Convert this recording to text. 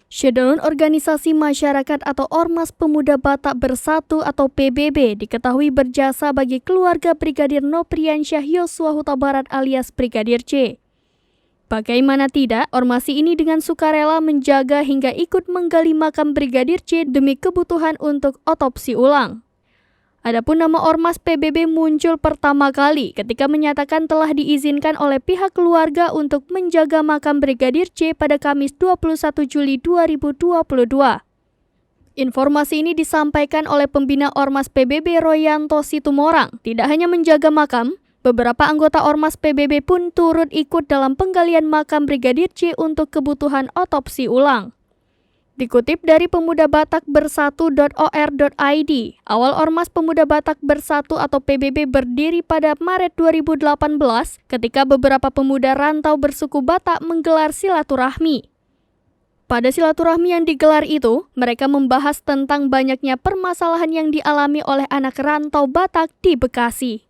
Shutdown Organisasi Masyarakat atau Ormas Pemuda Batak Bersatu atau PBB diketahui berjasa bagi keluarga Brigadir Nopriansyah Yosua Huta Barat alias Brigadir C. Bagaimana tidak, ormasi ini dengan sukarela menjaga hingga ikut menggali makam Brigadir C demi kebutuhan untuk otopsi ulang. Adapun nama Ormas PBB muncul pertama kali ketika menyatakan telah diizinkan oleh pihak keluarga untuk menjaga makam Brigadir C pada Kamis 21 Juli 2022. Informasi ini disampaikan oleh pembina Ormas PBB Royanto Situmorang. Tidak hanya menjaga makam, beberapa anggota Ormas PBB pun turut ikut dalam penggalian makam Brigadir C untuk kebutuhan otopsi ulang. Dikutip dari pemudabatakbersatu.or.id, awal Ormas Pemuda Batak Bersatu atau PBB berdiri pada Maret 2018 ketika beberapa pemuda rantau bersuku Batak menggelar silaturahmi. Pada silaturahmi yang digelar itu, mereka membahas tentang banyaknya permasalahan yang dialami oleh anak rantau Batak di Bekasi.